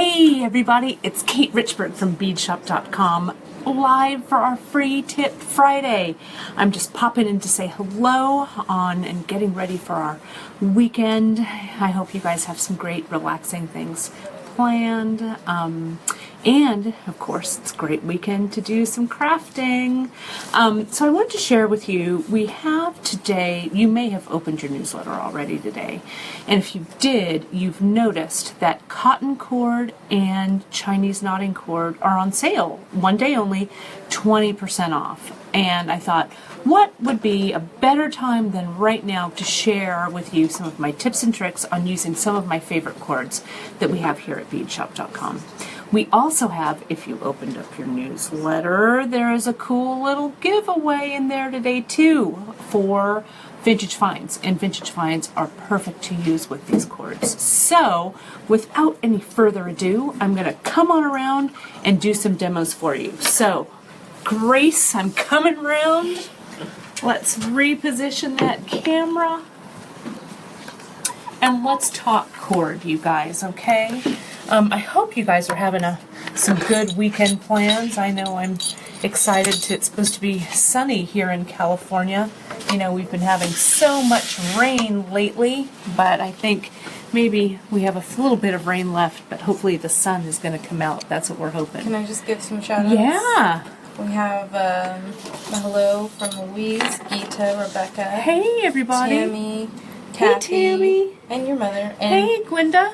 Hey everybody, it's Kate Richburg from BeadShop.com, live for our Free Tip Friday. I'm just popping in to say hello and getting ready for our weekend. I hope you guys have some great relaxing things planned. And of course, it's a great weekend to do some crafting. So I wanted to share with you, we have today, you may have opened your newsletter already today. And if you did, you've noticed that cotton cord and Chinese knotting cord are on sale. One day only, 20% off. And I thought, what would be a better time than right now to share with you some of my tips and tricks on using some of my favorite cords that we have here at BeadShop.com. We also have, if you opened up your newsletter, there is a cool little giveaway in there today too for vintage finds. And vintage finds are perfect to use with these cords. So, without any further ado, I'm going to come on around and do some demos for you. So, Grace, I'm coming around. Let's reposition that camera. And let's talk cord, you guys, okay? I hope you guys are having some good weekend plans. I know I'm excited it's supposed to be sunny here in California. You know, we've been having so much rain lately, but I think maybe we have a little bit of rain left, but hopefully the sun is going to come out. That's what we're hoping. Can I just give some shout outs? Yeah. We have a hello from Louise, Gita, Rebecca. Hey, everybody. Tammy, Kathy, hey, Tammy. And your mother. And hey, Gwenda.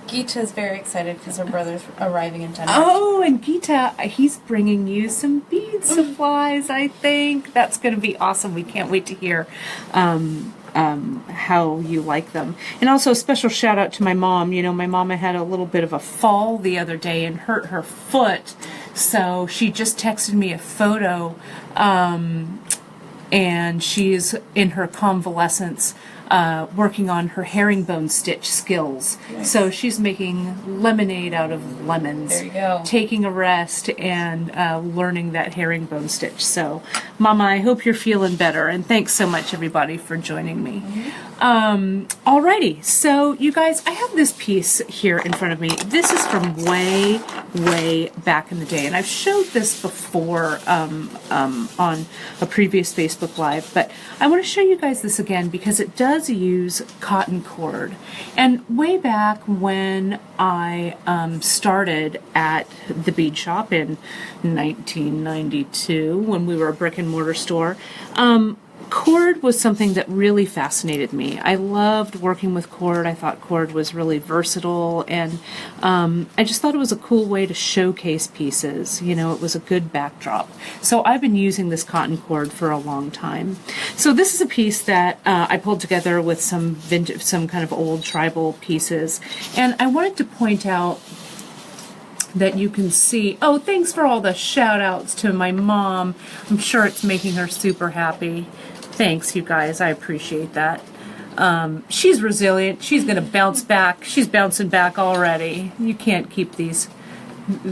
Gita's very excited because her brother's arriving in 10 minutes. Oh, and Gita, he's bringing you some bead supplies, I think. That's going to be awesome. We can't wait to hear how you like them. And also a special shout out to my mom. You know, my mama had a little bit of a fall the other day and hurt her foot. So she just texted me a photo, and she's in her convalescence working on her herringbone stitch skills. Nice. So she's making lemonade out of lemons. There you go. Taking a rest and learning that herringbone stitch. So, Mama, I hope you're feeling better. And thanks so much, everybody, for joining me. Alrighty, so you guys, I have this piece here in front of me. This is from way, way back in the day. And I've showed this before on a previous Facebook Live. But I want to show you guys this again because it does use cotton cord. And way back when I started at the bead shop in 1992, when we were a brick and mortar store, cord was something that really fascinated me. I loved working with cord. I thought cord was really versatile, and I just thought it was a cool way to showcase pieces. You know, it was a good backdrop. So I've been using this cotton cord for a long time. So this is a piece that I pulled together with some vintage, some kind of old tribal pieces, and I wanted to point out that you can see. Oh, thanks for all the shout outs to my mom. I'm sure it's making her super happy. Thanks, you guys. I appreciate that. She's resilient. She's going to bounce back. She's bouncing back already. You can't keep these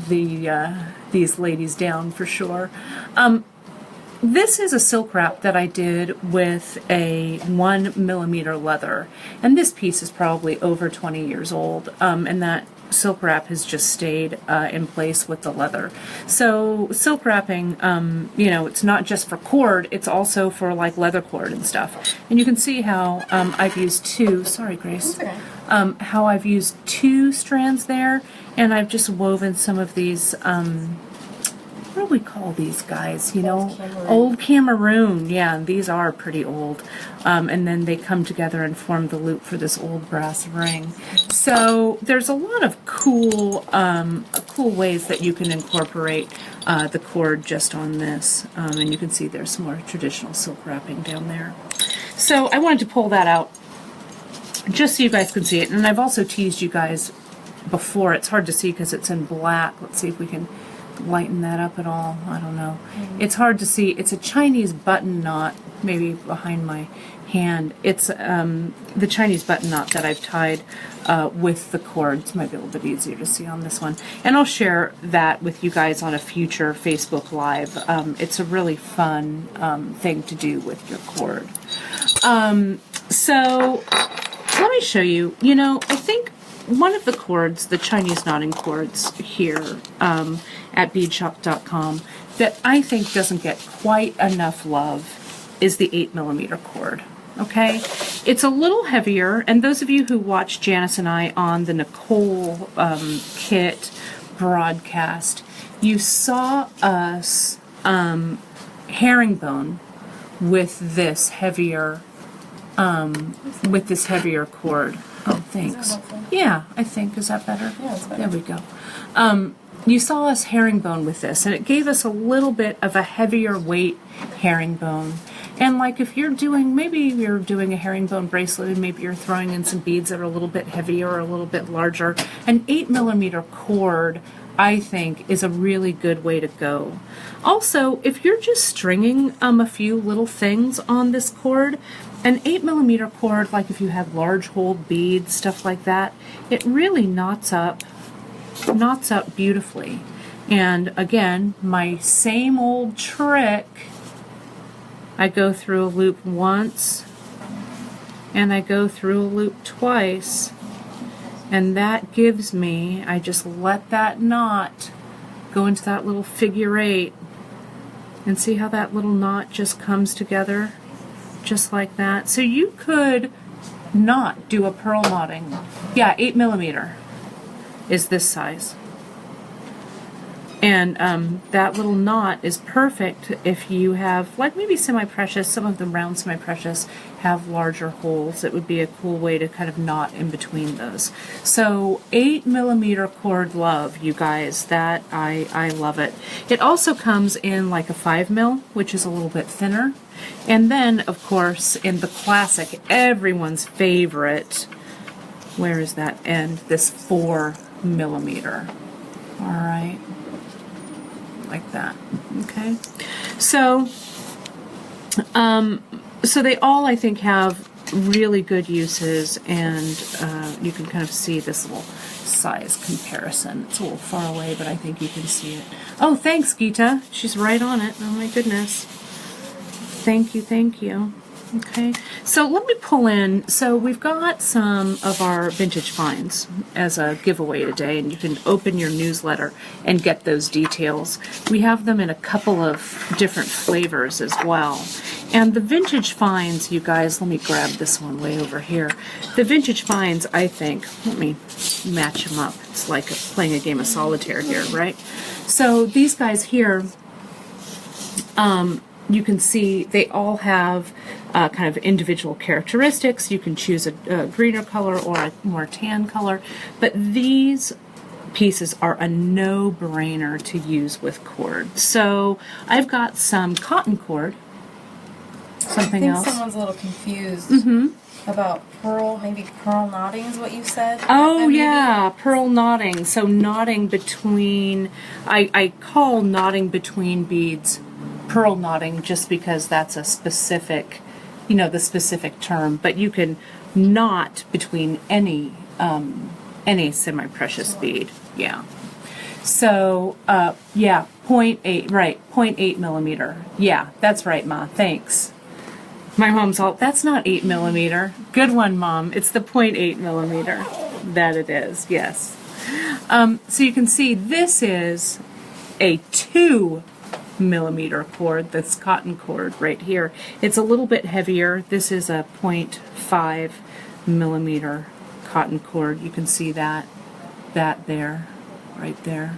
ladies down for sure. This is a silk wrap that I did with a 1mm leather, and this piece is probably over 20 years old, and that silk wrap has just stayed in place with the leather. So silk wrapping, you know, it's not just for cord, it's also for like leather cord and stuff. And you can see how I've used two, sorry Grace, how I've used two strands there, and I've just woven some of these, what do we call these guys, you know? Old Cameroon. Yeah, these are pretty old. And then they come together and form the loop for this old brass ring. So there's a lot of cool ways that you can incorporate the cord just on this. And you can see there's some more traditional silk wrapping down there. So I wanted to pull that out just so you guys can see it. And I've also teased you guys before. It's hard to see because it's in black. Let's see if we can lighten that up at all. I don't know. It's hard to see. It's a Chinese button knot, maybe behind my hand. It's the Chinese button knot that I've tied with the cords. Might be a little bit easier to see on this one. And I'll share that with you guys on a future Facebook Live. It's a really fun thing to do with your cord. So let me show you. You know, I think one of the cords, the Chinese knotting cords here at beadshop.com that I think doesn't get quite enough love is the 8mm cord. Okay, it's a little heavier, and those of you who watched Janice and I on the Nicole kit broadcast, you saw us herringbone with this heavier cord. Oh, thanks. helpful? Yeah, I think. Is that better? Yeah, it's better. There we go. You saw us herringbone with this, and it gave us a little bit of a heavier weight herringbone. And like if you're doing, maybe you're doing a herringbone bracelet and maybe you're throwing in some beads that are a little bit heavier or a little bit larger, an 8mm cord, I think, is a really good way to go. Also, if you're just stringing a few little things on this cord, an 8mm cord, like if you have large holed beads, stuff like that, it really knots up beautifully. And again, my same old trick, I go through a loop once and I go through a loop twice, and that gives me, I just let that knot go into that little figure 8, and see how that little knot just comes together just like that. So you could not do a pearl knotting. Yeah, 8mm is this size. And that little knot is perfect if you have, like maybe semi-precious, some of the round semi-precious have larger holes. It would be a cool way to kind of knot in between those. So 8mm cord love, you guys, that I love it. It also comes in like a 5mm, which is a little bit thinner. And then, of course, in the classic, everyone's favorite, where is that end? This 4mm. All right. Like that. Okay. So they all, I think, have really good uses, and you can kind of see this little size comparison. It's a little far away, but I think you can see it. Oh, thanks, Geeta. She's right on it. Oh my goodness. Thank you, thank you. Okay, so let me pull in. So we've got some of our vintage finds as a giveaway today, and you can open your newsletter and get those details. We have them in a couple of different flavors as well. And the vintage finds, you guys, let me grab this one way over here. The vintage finds, I think, let me match them up. It's like playing a game of solitaire here, right? So these guys here, you can see they all have kind of individual characteristics. You can choose a greener color or a more tan color, but these pieces are a no-brainer to use with cord. So I've got some cotton cord. Something I think else. someone's a little confused about pearl, maybe pearl knotting is what you said. Oh, Maybe? yeah, pearl knotting. So knotting between, I call knotting between beads pearl knotting just because that's a specific, the specific term. But you can knot between any semi-precious bead. Yeah. So, yeah, 0.8, right, 0.8mm. Yeah, that's right, Ma. Thanks. My mom's all, that's not 8mm. Good one, Mom. It's the 0.8mm that it is, yes. So you can see this is a 2mm cord, this cotton cord right here. It's a little bit heavier. This is a 0.5mm cotton cord. You can see that there, right there.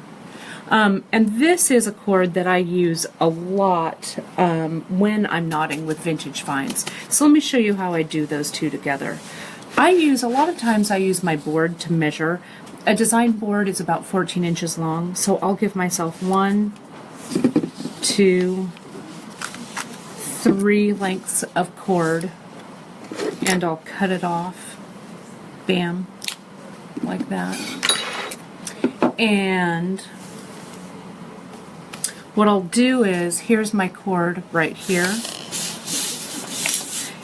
And this is a cord that I use a lot when I'm knotting with vintage finds. So let me show you how I do those two together. A lot of times I use my board to measure. A design board is about 14 inches long, so I'll give myself 1, 2, 3 lengths of cord, and I'll cut it off. Bam. Like that. And what I'll do is, here's my cord right here,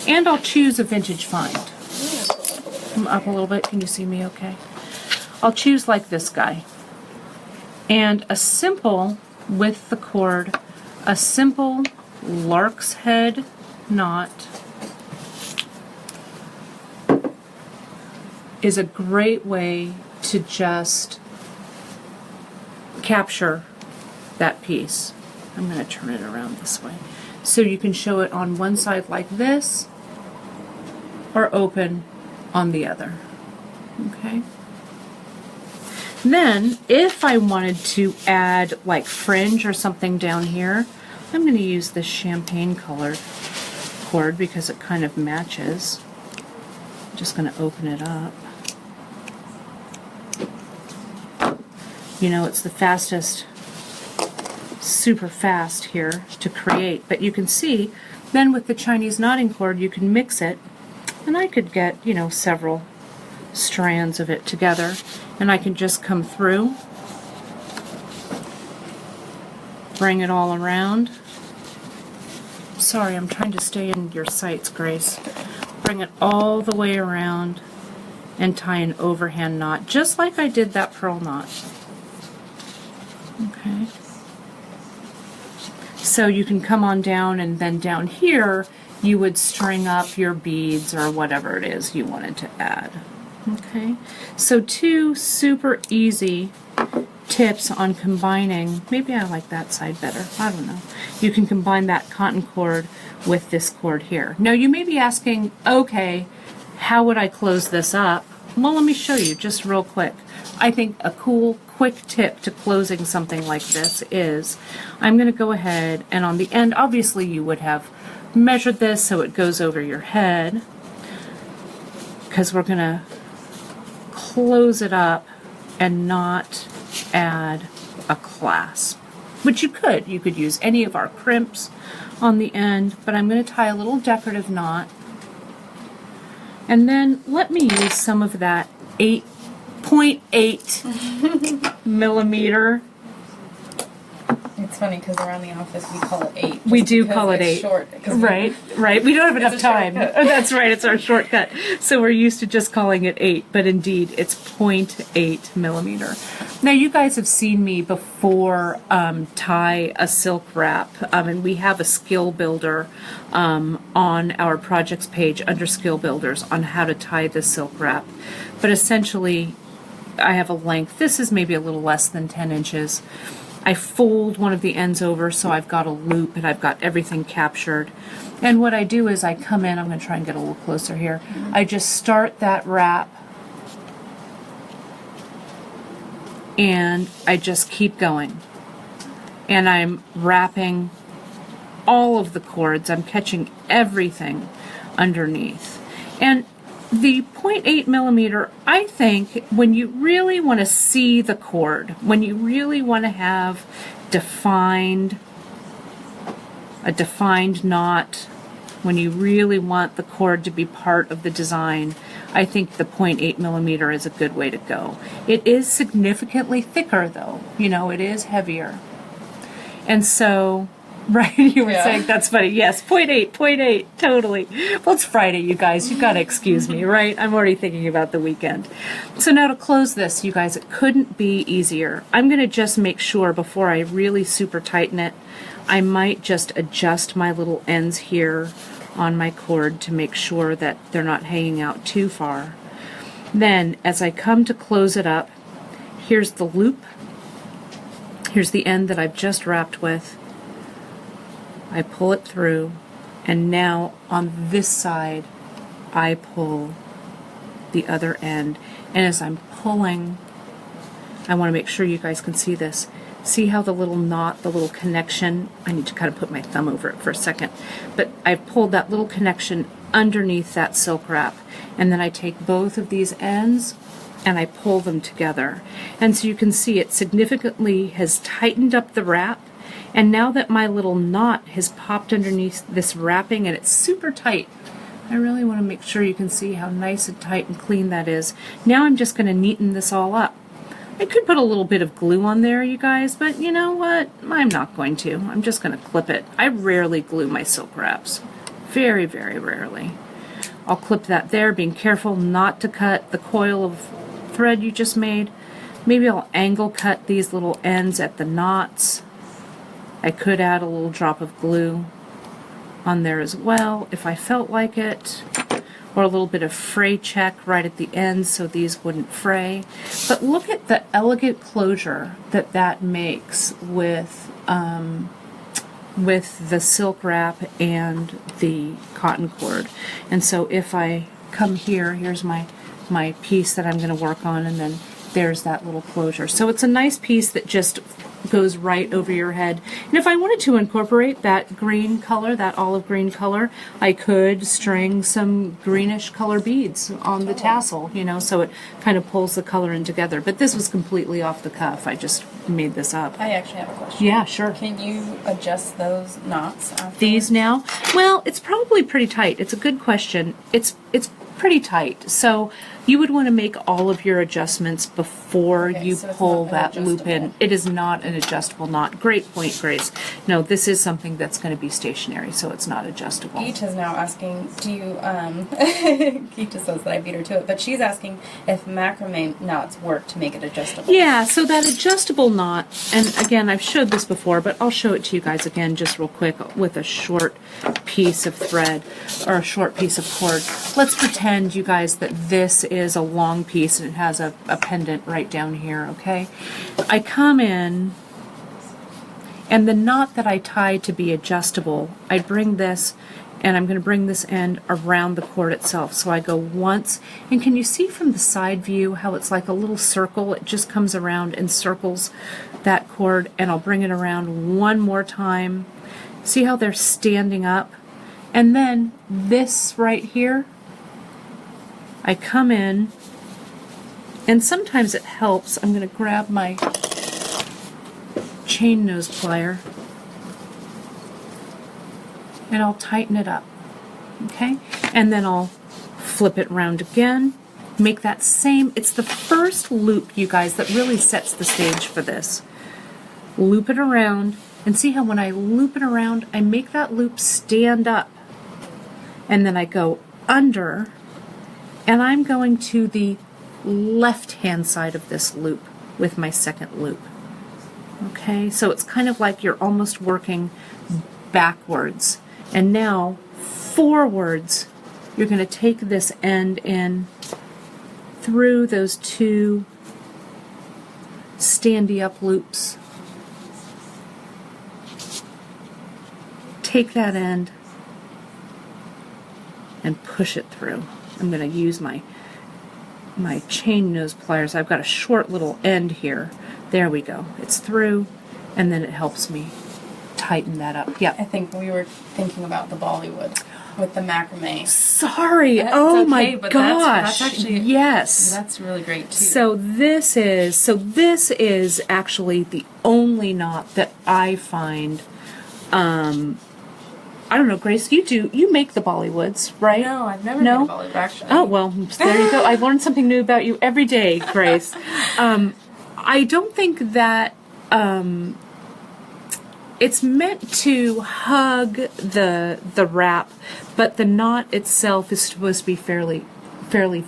and I'll choose a vintage find. Come up a little bit, can you see me okay? I'll choose like this guy. And a simple, with the cord, a simple lark's head knot is a great way to just capture that piece. I'm going to turn it around this way. So you can show it on one side like this, or open on the other. Okay? Then, if I wanted to add like fringe or something down here, I'm going to use this champagne colored cord because it kind of matches. I'm just going to open it up. You know, it's the fastest, super fast here to create, but you can see then with the Chinese knotting cord you can mix it, and I could get, you know, several strands of it together, and I can just come through, bring it all around. Sorry, I'm trying to stay in your sights, Grace. Bring it all the way around and tie an overhand knot, just like I did that pearl knot. Okay. So you can come on down, and then down here you would string up your beads or whatever it is you wanted to add. Okay. So 2 super easy tips on combining. Maybe I like that side better. I don't know. You can combine that cotton cord with this cord here. Now you may be asking, okay, how would I close this up? Well, let me show you just real quick. I think a cool, quick tip to closing something like this is I'm going to go ahead and on the end, obviously you would have measured this so it goes over your head, because we're going to close it up and not add a clasp, which you could. You could use any of our crimps on the end, but I'm going to tie a little decorative knot. And then let me use some of that 8.8 millimeter. It's funny because around the office we call it 8. We do because call it it's 8. Short, Right. We don't have enough a time. shortcut. That's right, it's our shortcut. So we're used to just calling it 8, but indeed it's 0.8 millimeter. Now you guys have seen me before tie a silk wrap, and we have a skill builder on our projects page under skill builders on how to tie the silk wrap. But essentially, I have a length. This is maybe a little less than 10 inches. I fold one of the ends over so I've got a loop and I've got everything captured. And what I do is I come in, I'm going to try and get a little closer here. I just start that wrap and I just keep going. And I'm wrapping all of the cords. I'm catching everything underneath. And the 0.8 millimeter, I think, when you really want to see the cord, when you really want to have a defined knot, when you really want the cord to be part of the design, I think the 0.8 millimeter is a good way to go. It is significantly thicker though, you know, it is heavier. And so, right, you were saying, that's funny. Yes, 0.8, totally. Well, it's Friday, you guys. You've got to excuse me, right? I'm already thinking about the weekend. So now to close this, you guys, it couldn't be easier. I'm going to just make sure before I really super tighten it, I might just adjust my little ends here on my cord to make sure that they're not hanging out too far. Then, as I come to close it up, here's the loop. Here's the end that I've just wrapped with. I pull it through, and now on this side I pull the other end, and as I'm pulling, I want to make sure you guys can see this. See how the little knot, the little connection, I need to kind of put my thumb over it for a second, but I've pulled that little connection underneath that silk wrap, and then I take both of these ends and I pull them together, and so you can see it significantly has tightened up the wrap. And now that my little knot has popped underneath this wrapping and it's super tight, I really want to make sure you can see how nice and tight and clean that is. Now I'm just going to neaten this all up. I could put a little bit of glue on there, you guys, but you know what? I'm not going to. I'm just going to clip it. I rarely glue my silk wraps. Very, very rarely. I'll clip that there, being careful not to cut the coil of thread you just made. Maybe I'll angle cut these little ends at the knots. I could add a little drop of glue on there as well if I felt like it. or a little bit of fray check right at the end so these wouldn't fray. But look at the elegant closure that that makes with the silk wrap and the cotton cord. And so if I come here, here's my piece that I'm going to work on, and then there's that little closure. So it's a nice piece that just goes right over your head. And if I wanted to incorporate that green color, that olive green color, I could string some greenish color beads on the tassel, you know, so it kind of pulls the color in together. But this was completely off the cuff. I just made this up. I actually have a question. Yeah, sure. Can you adjust those knots afterwards? These now? Well, it's probably pretty tight. It's a good question. It's pretty tight. So you would want to make all of your adjustments before Okay, you so it's pull not that an loop in. adjustable. It is not an adjustable knot. Great point, Grace. No, this is something that's going to be stationary, so it's not adjustable. Geeta's now asking, do you, Geeta says that I beat her to it, but she's asking if macrame knots work to make it adjustable. Yeah, so that adjustable knot, and again, I've showed this before, but I'll show it to you guys again just real quick with a short piece of thread or a short piece of cord. Let's pretend, you guys, that this is a long piece and it has a pendant right down here, okay? I come in, and the knot that I tied to be adjustable, I bring this, and I'm going to bring this end around the cord itself. So I go once, and can you see from the side view how it's like a little circle? It just comes around and circles that cord, and I'll bring it around one more time. See how they're standing up? And then this right here, I come in, and sometimes it helps. I'm going to grab my chain nose plier, and I'll tighten it up, okay? And then I'll flip it around again, make that same, it's the first loop, you guys, that really sets the stage for this. Loop it around, and see how when I loop it around, I make that loop stand up, and then I go under, and I'm going to the left-hand side of this loop with my second loop. Okay, so it's kind of like you're almost working backwards. And now, forwards, you're going to take this end in through those two standy-up loops. Take that end and push it through. I'm going to use my chain nose pliers. I've got a short little end here. There we go. It's through, and then it helps me tighten that up. I Yep. think we were thinking about the Bollywood with the macrame. Sorry. That's Oh okay, my but gosh. that's actually- yes. That's really great too. So this is actually the only knot that I find. I don't know, Grace. You make the Bollywoods, right? no, I've never No? made a Bollywood actually. Oh, well, there you go. I learned something new about you every day, Grace. I don't think that it's meant to hug the wrap, but the knot itself is supposed to be fairly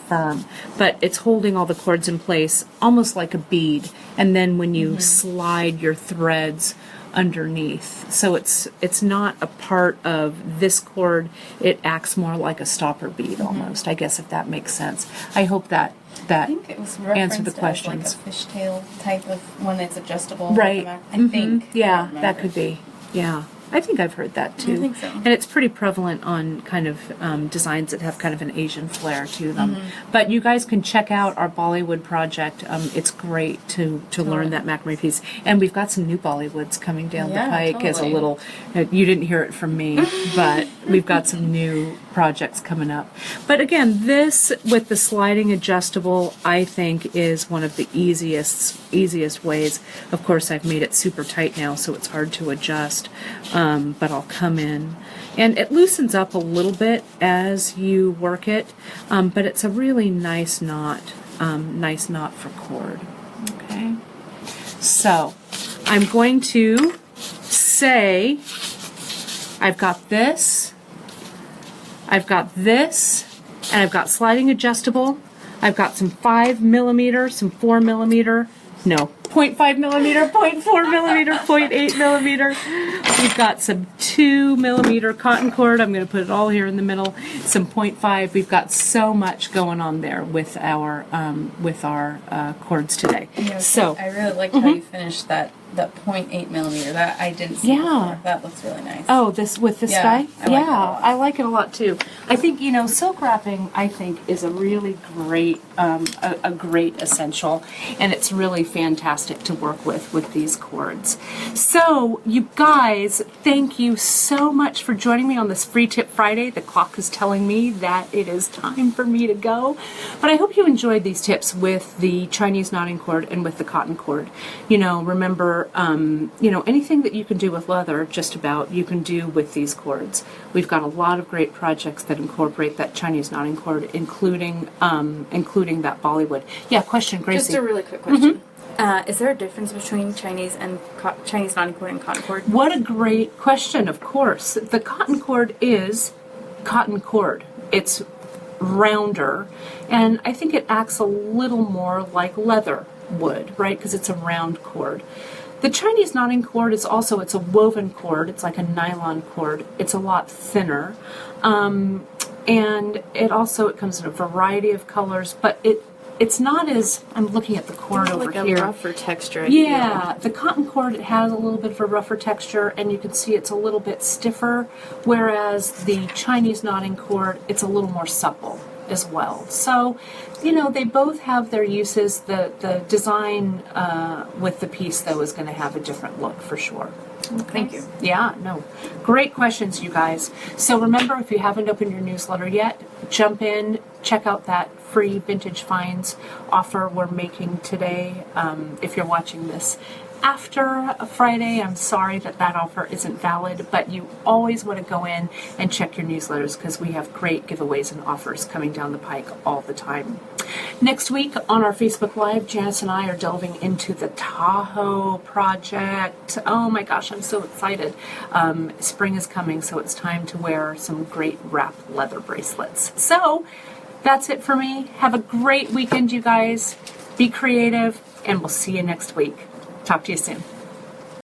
firm, but it's holding all the cords in place almost like a bead, and then when you slide your threads underneath, so it's not a part of this cord, it acts more like a stopper bead almost, I guess, if that makes sense. I hope that I think it was answer the referenced as questions. like a fishtail type of when it's adjustable. with Right. the I think. I Yeah, don't that remember. could be. Yeah. I think I've heard that too. I think so. And it's pretty prevalent on kind of designs that have kind of an Asian flair to them. Mm-hmm. But you guys can check out our Bollywood project. It's great to learn that macrame piece. And we've got some new Bollywoods coming down Yeah, the pike as a totally. little, you didn't hear it from me, but we've got some new projects coming up. But again, this with the sliding adjustable, I think is one of the easiest ways. Of course, I've made it super tight now, so it's hard to adjust. But I'll come in, and it loosens up a little bit as you work it, but it's a really nice knot for cord. Okay, so I'm going to say I've got this, and I've got sliding adjustable. I've got some 5mm, some 4mm, no, 0.5 millimeter, 0.4 millimeter, 0.8 millimeter. We've got some 2 millimeter cotton cord. I'm going to put it all here in the middle. Some 0.5. We've got so much going on there with our cords today. So I really liked how you finished that 0.8 millimeter. That I didn't see before. That looks really nice. Oh, this with this Yeah, guy? I like it a lot. I like it a lot too. I think, silk wrapping, I think, is a really great, a great essential, and it's really fantastic to work with these cords. So, you guys, thank you so much for joining me on this Free Tip Friday. The clock is telling me that it is time for me to go, but I hope you enjoyed these tips with the Chinese knotting cord and with the cotton cord. Remember, anything that you can do with leather, just about, you can do with these cords. We've got a lot of great projects that incorporate that Chinese knotting cord, including that Bollywood. Yeah, question, Gracie. Just a really quick question. Is there a difference between Chinese and Chinese knotting cord and cotton cord? What a great question, of course. The cotton cord is cotton cord. It's rounder, and I think it acts a little more like leather would, right? Because it's a round cord. The Chinese knotting cord is also, it's a woven cord. It's like a nylon cord. It's a lot thinner. And it comes in a variety of colors, but it's not as, I'm looking at the cord over like here. a rougher texture. I Yeah, the cotton cord, it has a little bit of a rougher texture, and you can see it's a little bit stiffer, whereas the Chinese knotting cord, it's a little more supple as well. So, they both have their uses. The design with the piece, though, is going to have a different look for sure. Thank you. Yeah, no. Great questions, you guys. So remember, if you haven't opened your newsletter yet, jump in, check out that free Vintage Finds offer we're making today. If you're watching this after a Friday, I'm sorry that offer isn't valid, but you always want to go in and check your newsletters because we have great giveaways and offers coming down the pike all the time. Next week on our Facebook Live, Janice and I are delving into the Tahoe project. Oh my gosh, I'm so excited. Spring is coming, so it's time to wear some great wrap leather bracelets. So that's it for me. Have a great weekend, you guys. Be creative, and we'll see you next week. Talk to you soon.